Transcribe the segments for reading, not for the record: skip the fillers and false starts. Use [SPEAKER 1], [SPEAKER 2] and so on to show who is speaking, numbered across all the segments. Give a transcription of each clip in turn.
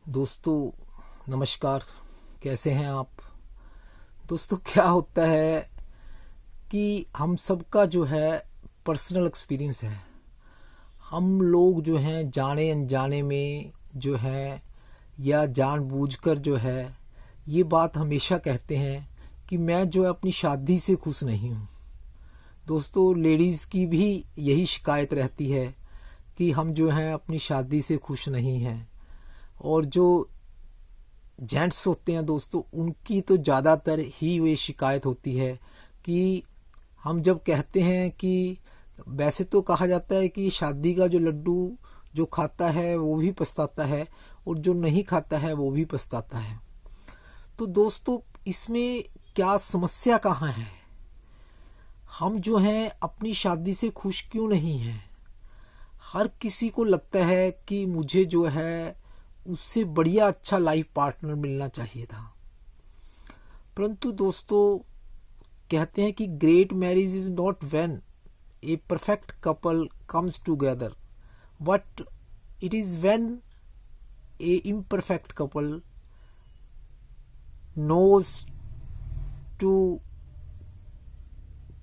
[SPEAKER 1] दोस्तों नमस्कार। कैसे हैं आप? दोस्तों क्या होता है कि हम सबका जो है पर्सनल एक्सपीरियंस है। हम लोग जो हैं जाने अनजाने में जो है या जानबूझकर जो है ये बात हमेशा कहते हैं कि मैं जो है अपनी शादी से खुश नहीं हूँ। दोस्तों लेडीज़ की भी यही शिकायत रहती है कि हम जो हैं अपनी शादी से खुश नहीं हैं। और जो जेंट्स होते हैं दोस्तों उनकी तो ज़्यादातर ही ये शिकायत होती है कि हम जब कहते हैं कि वैसे तो कहा जाता है कि शादी का जो लड्डू जो खाता है वो भी पछताता है और जो नहीं खाता है वो भी पछताता है। तो दोस्तों इसमें क्या समस्या कहाँ है? हम जो हैं अपनी शादी से खुश क्यों नहीं हैं? हर किसी को लगता है कि मुझे जो है उससे बढ़िया अच्छा लाइफ पार्टनर मिलना चाहिए था। परंतु दोस्तों कहते हैं कि great marriage is not when a perfect couple comes together, but it is when a imperfect couple knows to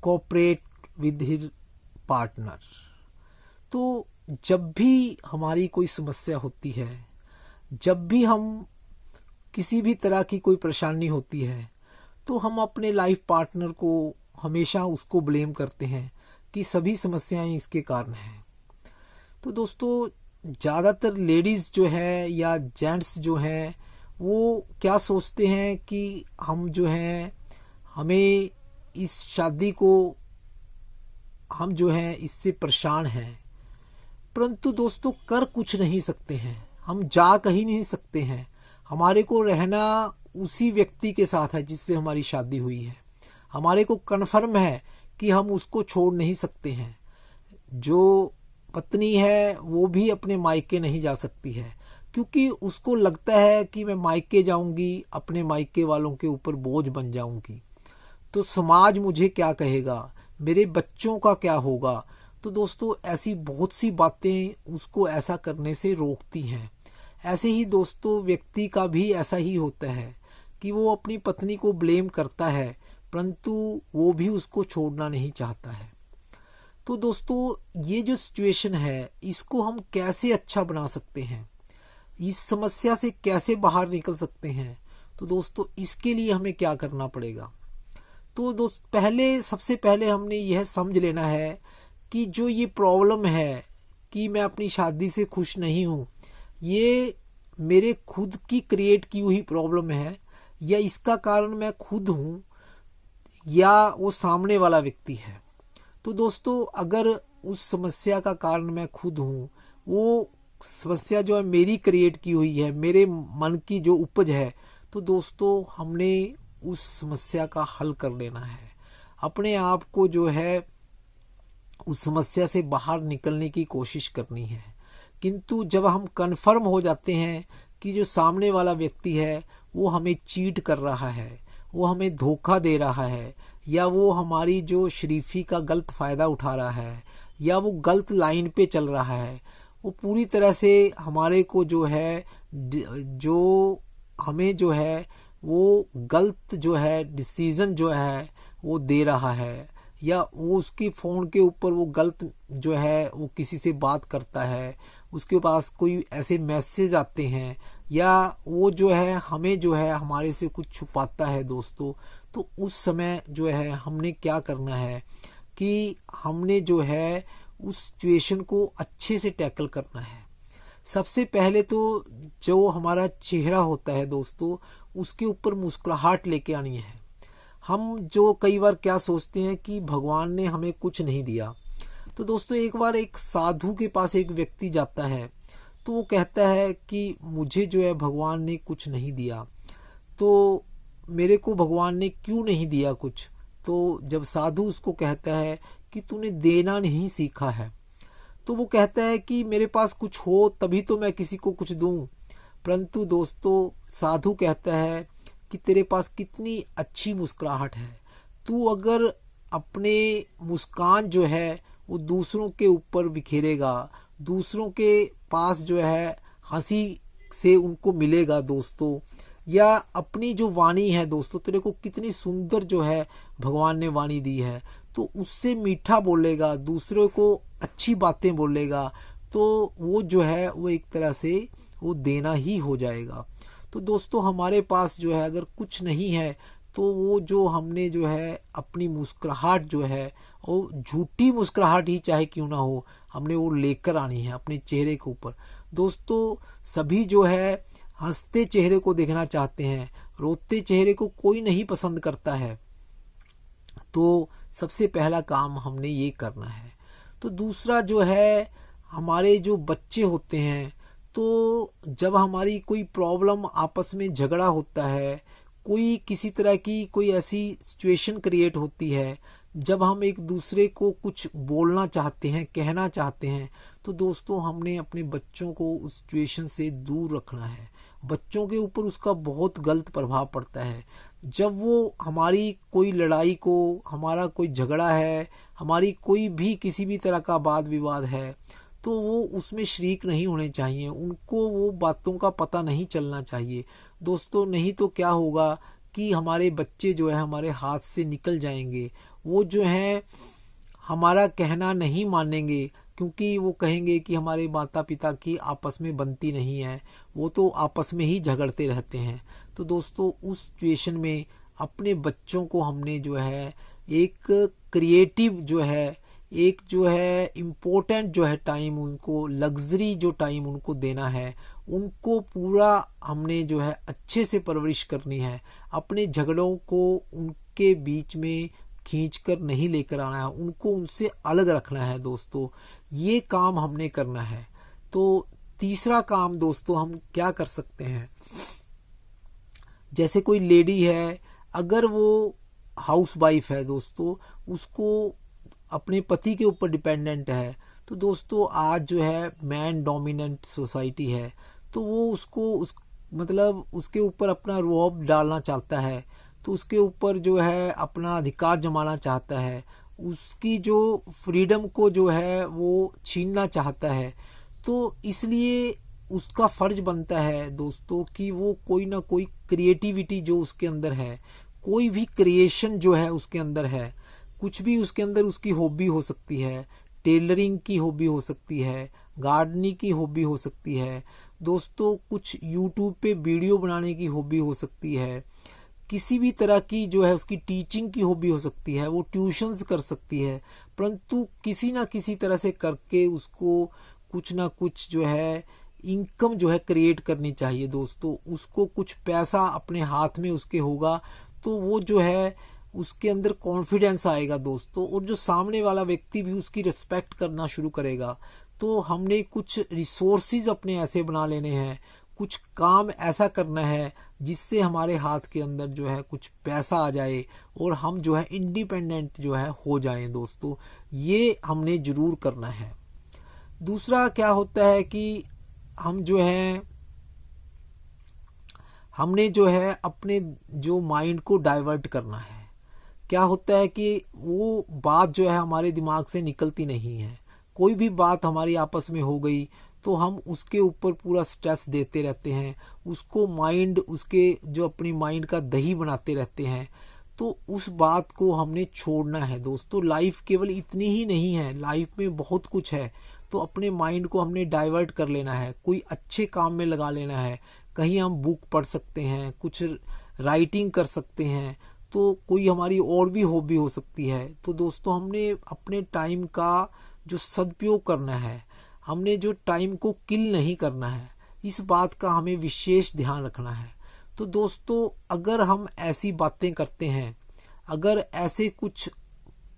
[SPEAKER 1] cooperate with his partner. तो जब भी हमारी कोई समस्या होती है, जब भी हम किसी भी तरह की कोई परेशानी होती है, तो हम अपने लाइफ पार्टनर को हमेशा उसको ब्लेम करते हैं कि सभी समस्याएं इसके कारण हैं। तो दोस्तों ज़्यादातर लेडीज़ जो है या जेंट्स जो हैं वो क्या सोचते हैं कि हम जो हैं हमें इस शादी को हम जो हैं इससे परेशान हैं। परंतु दोस्तों कर कुछ नहीं सकते हैं, हम जा कहीं नहीं सकते हैं। हमारे को रहना उसी व्यक्ति के साथ है जिससे हमारी शादी हुई है। हमारे को कन्फर्म है कि हम उसको छोड़ नहीं सकते हैं। जो पत्नी है वो भी अपने मायके नहीं जा सकती है, क्योंकि उसको लगता है कि मैं मायके जाऊंगी अपने मायके वालों के ऊपर बोझ बन जाऊंगी, तो समाज मुझे क्या कहेगा, मेरे बच्चों का क्या होगा। तो दोस्तों ऐसी बहुत सी बातें उसको ऐसा करने से रोकती हैं। ऐसे ही दोस्तों व्यक्ति का भी ऐसा ही होता है कि वो अपनी पत्नी को ब्लेम करता है, परंतु वो भी उसको छोड़ना नहीं चाहता है। तो दोस्तों ये जो सिचुएशन है इसको हम कैसे अच्छा बना सकते हैं, इस समस्या से कैसे बाहर निकल सकते हैं? तो दोस्तों इसके लिए हमें क्या करना पड़ेगा? तो दोस्त सबसे पहले हमने यह समझ लेना है कि जो ये प्रॉब्लम है कि मैं अपनी शादी से खुश नहीं हूँ, ये मेरे खुद की क्रिएट की हुई प्रॉब्लम है, या इसका कारण मैं खुद हूँ या वो सामने वाला व्यक्ति है। तो दोस्तों अगर उस समस्या का कारण मैं खुद हूँ, वो समस्या जो है मेरी क्रिएट की हुई है, मेरे मन की जो उपज है, तो दोस्तों हमने उस समस्या का हल कर लेना है। अपने आप को जो है उस समस्या से बाहर निकलने की कोशिश करनी है। किंतु जब हम कन्फर्म हो जाते हैं कि जो सामने वाला व्यक्ति है वो हमें चीट कर रहा है, वो हमें धोखा दे रहा है, या वो हमारी जो शरीफी का गलत फ़ायदा उठा रहा है, या वो गलत लाइन पे चल रहा है, वो पूरी तरह से हमारे को जो है जो हमें जो है वो गलत जो है डिसीज़न जो है वो दे रहा है, या वो उसकी फ़ोन के ऊपर वो गलत जो है वो किसी से बात करता है, उसके पास कोई ऐसे मैसेज आते हैं, या वो जो है हमें जो है हमारे से कुछ छुपाता है दोस्तों। तो उस समय जो है हमने क्या करना है कि हमने जो है उस सिचुएशन को अच्छे से टैकल करना है। सबसे पहले तो जो हमारा चेहरा होता है दोस्तों उसके ऊपर मुस्कुराहट लेके आनी है। हम जो कई बार क्या सोचते हैं कि भगवान ने हमें कुछ नहीं दिया। तो दोस्तों एक बार एक साधु के पास एक व्यक्ति जाता है, तो वो कहता है कि मुझे जो है भगवान ने कुछ नहीं दिया, तो मेरे को भगवान ने क्यों नहीं दिया कुछ? तो जब साधु उसको कहता है कि तूने देना नहीं सीखा है, तो वो कहता है कि मेरे पास कुछ हो तभी तो मैं किसी को कुछ दूं। परंतु दोस्तों साधु कहता है कि तेरे पास कितनी अच्छी मुस्कुराहट है, तू अगर अपने मुस्कान जो है वो दूसरों के ऊपर बिखेरेगा, दूसरों के पास जो है हंसी से उनको मिलेगा दोस्तों, या अपनी जो वाणी है दोस्तों, तेरे को कितनी सुंदर जो है भगवान ने वाणी दी है, तो उससे मीठा बोलेगा, दूसरों को अच्छी बातें बोलेगा, तो वो जो है वो एक तरह से वो देना ही हो जाएगा। तो दोस्तों हमारे पास जो है अगर कुछ नहीं है, तो वो जो हमने जो है अपनी मुस्कुराहट जो है, वो झूठी मुस्कुराहट ही चाहे क्यों ना हो, हमने वो लेकर आनी है अपने चेहरे के ऊपर। दोस्तों सभी जो है हंसते चेहरे को देखना चाहते हैं, रोते चेहरे को कोई नहीं पसंद करता है। तो सबसे पहला काम हमने ये करना है। तो दूसरा जो है, हमारे जो बच्चे होते हैं, तो जब हमारी कोई प्रॉब्लम, आपस में झगड़ा होता है, कोई किसी तरह की कोई ऐसी सिचुएशन क्रिएट होती है, जब हम एक दूसरे को कुछ बोलना चाहते हैं, कहना चाहते हैं, तो दोस्तों हमने अपने बच्चों को उस सिचुएशन से दूर रखना है। बच्चों के ऊपर उसका बहुत गलत प्रभाव पड़ता है। जब वो हमारी कोई लड़ाई को, हमारा कोई झगड़ा है, हमारी कोई भी किसी भी तरह का वाद विवाद है, तो वो उसमें शरीक नहीं होने चाहिए, उनको वो बातों का पता नहीं चलना चाहिए दोस्तों। नहीं तो क्या होगा कि हमारे बच्चे जो है हमारे हाथ से निकल जाएंगे, वो जो है हमारा कहना नहीं मानेंगे, क्योंकि वो कहेंगे कि हमारे माता पिता की आपस में बनती नहीं है, वो तो आपस में ही झगड़ते रहते हैं। तो दोस्तों उस सिचुएशन में अपने बच्चों को हमने जो है एक क्रिएटिव जो है, एक जो है इम्पोर्टेंट जो है टाइम, उनको लग्जरी जो टाइम उनको देना है, उनको पूरा हमने जो है अच्छे से परवरिश करनी है। अपने झगड़ों को उनके बीच में खींचकर नहीं लेकर आना है, उनको उनसे अलग रखना है दोस्तों, ये काम हमने करना है। तो तीसरा काम दोस्तों हम क्या कर सकते हैं, जैसे कोई लेडी है, अगर वो हाउस वाइफ है दोस्तों, उसको अपने पति के ऊपर डिपेंडेंट है, तो दोस्तों आज जो है मैन डोमिनेंट सोसाइटी है, तो वो उसको मतलब उसके ऊपर अपना रौब डालना चाहता है, तो उसके ऊपर जो है अपना अधिकार जमाना चाहता है, उसकी जो फ्रीडम को जो है वो छीनना चाहता है। तो इसलिए उसका फर्ज बनता है दोस्तों कि वो कोई ना कोई क्रिएटिविटी जो उसके अंदर है, कोई भी क्रिएशन जो है उसके अंदर है, कुछ भी उसके अंदर उसकी हॉबी हो सकती है, टेलरिंग की हॉबी हो सकती है, गार्डनिंग की हॉबी हो सकती है दोस्तों, कुछ यूट्यूब पे वीडियो बनाने की हॉबी हो सकती है, किसी भी तरह की जो है उसकी टीचिंग की हॉबी हो सकती है, वो ट्यूशन्स कर सकती है, परंतु किसी ना किसी तरह से करके उसको कुछ ना कुछ जो है इनकम जो है क्रिएट करनी चाहिए दोस्तों। उसको कुछ पैसा अपने हाथ में उसके होगा, तो वो जो है उसके अंदर कॉन्फिडेंस आएगा दोस्तों, और जो सामने वाला व्यक्ति भी उसकी रिस्पेक्ट करना शुरू करेगा। तो हमने कुछ रिसोर्सेज अपने ऐसे बना लेने हैं, कुछ काम ऐसा करना है जिससे हमारे हाथ के अंदर जो है कुछ पैसा आ जाए और हम जो है इंडिपेंडेंट जो है हो जाएं दोस्तों, ये हमने जरूर करना है। दूसरा क्या होता है कि हम जो है हमने जो है अपने जो माइंड को डाइवर्ट करना है। क्या होता है कि वो बात जो है हमारे दिमाग से निकलती नहीं है, कोई भी बात हमारी आपस में हो गई तो हम उसके ऊपर पूरा स्ट्रेस देते रहते हैं, उसको माइंड उसके जो अपनी माइंड का दही बनाते रहते हैं। तो उस बात को हमने छोड़ना है दोस्तों। लाइफ केवल इतनी ही नहीं है, लाइफ में बहुत कुछ है, तो अपने माइंड को हमने डाइवर्ट कर लेना है, कोई अच्छे काम में लगा लेना है। कहीं हम बुक पढ़ सकते हैं, कुछ राइटिंग कर सकते हैं, तो कोई हमारी और भी हॉबी हो सकती है। तो दोस्तों हमने अपने टाइम का जो सदुपयोग करना है, हमने जो टाइम को किल नहीं करना है, इस बात का हमें विशेष ध्यान रखना है। तो दोस्तों अगर हम ऐसी बातें करते हैं, अगर ऐसे कुछ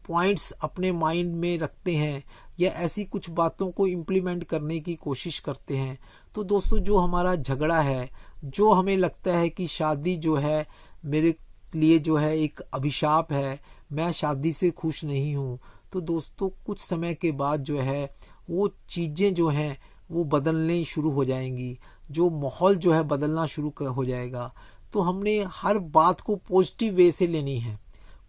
[SPEAKER 1] पॉइंट्स अपने माइंड में रखते हैं या ऐसी कुछ बातों को इम्प्लीमेंट करने की कोशिश करते हैं, तो दोस्तों जो हमारा झगड़ा है, जो हमें लगता है कि शादी जो है मेरे लिए जो है एक अभिशाप है, मैं शादी से खुश नहीं हूँ, तो दोस्तों कुछ समय के बाद जो है वो चीज़ें जो हैं वो बदलने शुरू हो जाएंगी, जो माहौल जो है बदलना शुरू हो जाएगा। तो हमने हर बात को पॉजिटिव वे से लेनी है,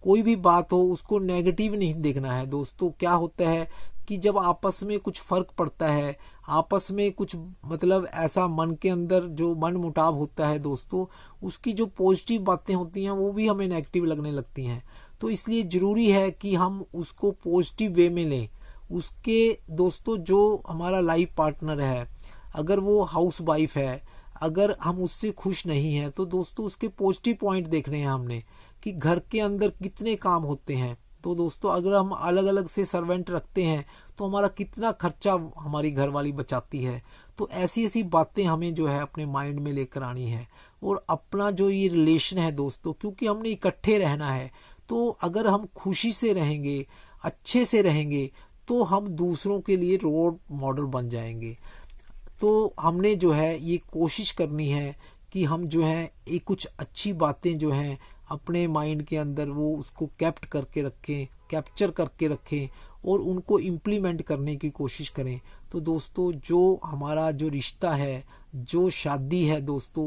[SPEAKER 1] कोई भी बात हो उसको नेगेटिव नहीं देखना है दोस्तों। क्या होता है कि जब आपस में कुछ फर्क पड़ता है, आपस में कुछ मतलब ऐसा मन के अंदर जो मन मुटाव होता है दोस्तों, उसकी जो पॉजिटिव बातें होती हैं वो भी हमें नेगेटिव लगने लगती हैं। तो इसलिए ज़रूरी है कि हम उसको पॉजिटिव वे में लें। उसके दोस्तों जो हमारा लाइफ पार्टनर है, अगर वो हाउस वाइफ है, अगर हम उससे खुश नहीं हैं, तो दोस्तों उसके पॉजिटिव पॉइंट देखने हैं हमने कि घर के अंदर कितने काम होते हैं। तो दोस्तों अगर हम अलग अलग से सर्वेंट रखते हैं तो हमारा कितना खर्चा हमारी घरवाली बचाती है। तो ऐसी ऐसी बातें हमें जो है अपने माइंड में लेकर आनी है। और अपना जो ये रिलेशन है दोस्तों, क्योंकि हमने इकट्ठे रहना है, तो अगर हम खुशी से रहेंगे, अच्छे से रहेंगे, तो हम दूसरों के लिए रोल मॉडल बन जाएंगे। तो हमने जो है ये कोशिश करनी है कि हम जो है एक कुछ अच्छी बातें जो हैं अपने माइंड के अंदर वो उसको कैप्चर करके रखें और उनको इम्प्लीमेंट करने की कोशिश करें। तो दोस्तों जो हमारा जो रिश्ता है, जो शादी है दोस्तों,